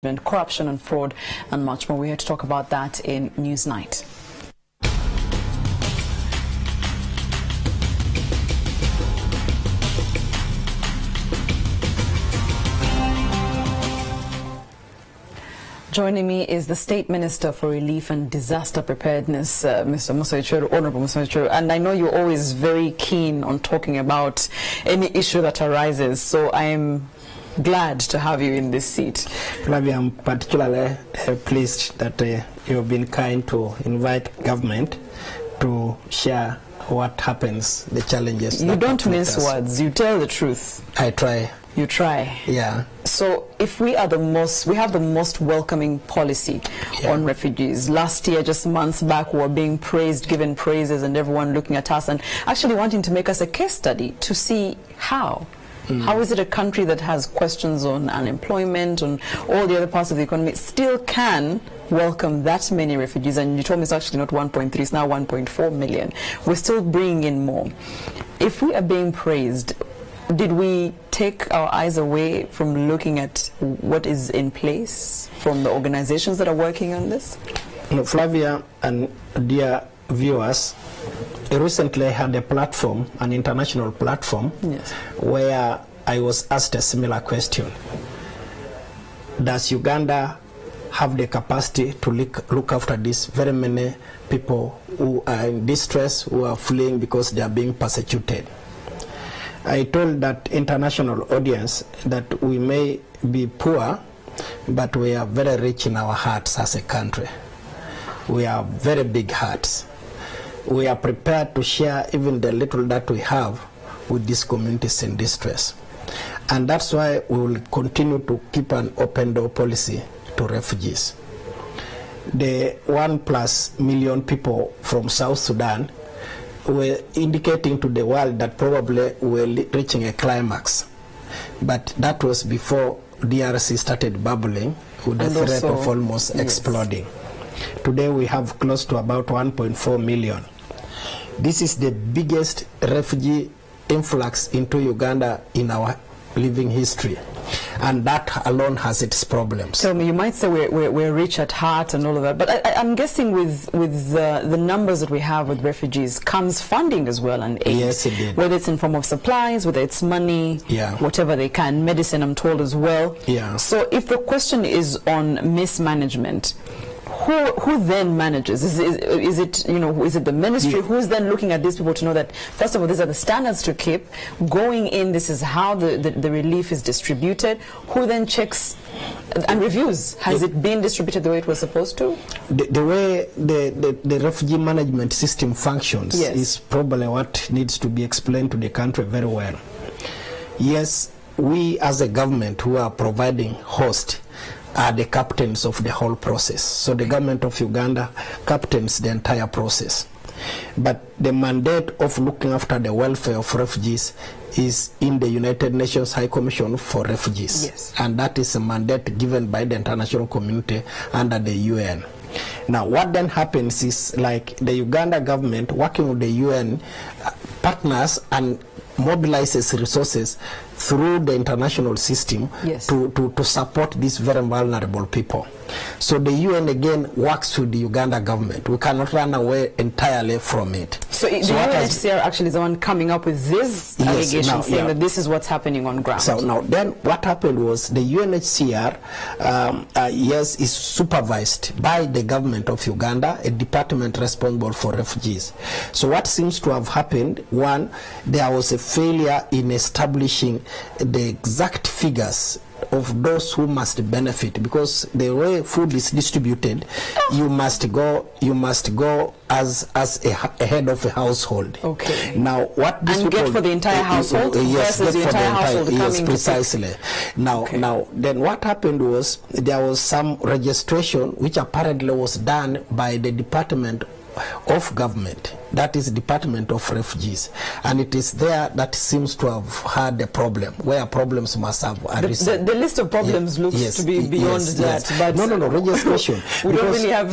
corruption and fraud and much more. We're here to talk about that in Newsnight. Joining me is the State Minister for Relief and Disaster Preparedness, Mr. Musa Echweru, Honorable Musa Echweru. And I know you're always very keen on talking about any issue that arises, so I'm glad to have you in this seat. Flavia, I'm particularly pleased that you've been kind to invite government to share what happens, the challenges. You don't mince words, you tell the truth. I try. You try. Yeah. So if we have the most welcoming policy on refugees. Last year, just months back, we were being praised, given praises, and everyone looking at us and actually wanting to make us a case study to see how. How is it a country that has questions on unemployment, on all the other parts of the economy, still can welcome that many refugees? And you told me it's actually not 1.3, it's now 1.4 million. We're still bringing in more. If we are being praised, did we take our eyes away from looking at what is in place from the organizations that are working on this? Flavia and dear viewers, I recently had a platform, an international platform, where I was asked a similar question. Does Uganda have the capacity to look after these very many people who are in distress, who are fleeing because they are being persecuted? I told that international audience that we may be poor, but we are very rich in our hearts as a country. We are very big hearts. We are prepared to share even the little that we have with these communities in distress. And that's why we will continue to keep an open door policy to refugees. The 1+ million people from South Sudan were indicating to the world that probably we're reaching a climax. But that was before DRC started bubbling with the threat of almost exploding. Today we have close to about 1.4 million. This is the biggest refugee influx into Uganda in our living history. And that alone has its problems. Tell me, you might say we're rich at heart and all of that, but I'm guessing with the numbers that we have with refugees comes funding as well and aid. Yes, indeed. Whether it's in form of supplies, whether it's money, whatever they can, medicine, I'm told as well. So if the question is on mismanagement, who then manages? Is it the ministry? Who's then looking at these people to know that, first of all, these are the standards to keep? Going in, this is how the relief is distributed. Who then checks and reviews? Has it been distributed the way it was supposed to? The way the refugee management system functions is probably what needs to be explained to the country very well. Yes, we as a government who are providing host are the captains of the whole process. So the government of Uganda captains the entire process. But the mandate of looking after the welfare of refugees is in the United Nations High Commission for Refugees. And that is a mandate given by the international community under the UN. Now what then happens is, like, the Uganda government working with the UN partners and mobilizes resources through the international system to support these very vulnerable people. So the UN again works with the Uganda government. We cannot run away entirely from it. So the UNHCR actually is the one coming up with this allegation, saying that this is what's happening on ground. So now then what happened was the UNHCR is supervised by the government of Uganda, a department responsible for refugees. So what seems to have happened, one, there was a failure in establishing the exact figures of those who must benefit, because the way food is distributed, you must go as a head of a household. Now what these people get for the entire household? Yes, the entire household yes, precisely. Now then what happened was there was some registration which apparently was done by the Department of Government that is Department of Refugees, and it is there that seems to have had a problem, where problems must have arisen. The list of problems looks to be beyond that. But no, registration. We don't really have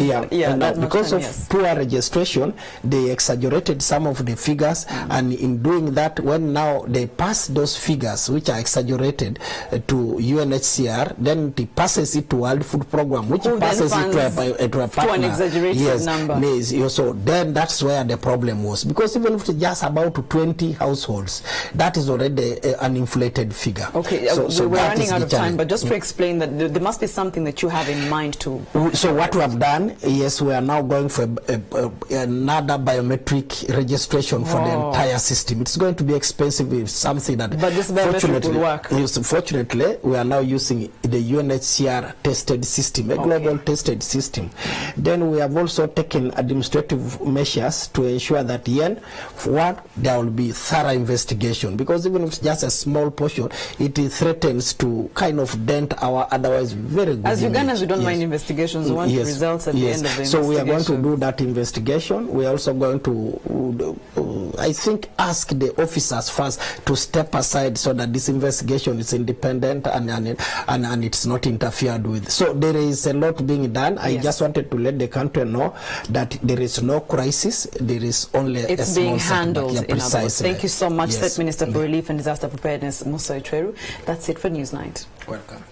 because of poor registration, they exaggerated some of the figures, and in doing that, when now they pass those figures, which are exaggerated, to UNHCR, then it passes it to World Food Program, which passes it to a partner. To an exaggerated number. So then that's where the problem was, because even if it's just about 20 households, that is already an inflated figure. Okay, so we're running out of time, but just to explain that there must be something that you have in mind to... So what we have done, yes, we are now going for another biometric registration for the entire system. It's going to be expensive. It's something that... But this biometric will work. Yes, fortunately, we are now using the UNHCR tested system, a global tested system. Then we have also taken administrative measures to ensure that there will be thorough investigation, because even if it's just a small portion, it threatens to kind of dent our otherwise very good As image. Ugandans, we don't mind investigations. We want results at the end of the investigation. So we are going to do that investigation. We are also going to, I think, ask the officers first to step aside so that this investigation is independent and it's not interfered with. So there is a lot being done. I just wanted to let the country know that there is no crisis. There is only a small being handled. setback. Precisely. Thank you so much, State Minister for Relief and Disaster Preparedness, Musa Echweru. That's it for Newsnight. Welcome.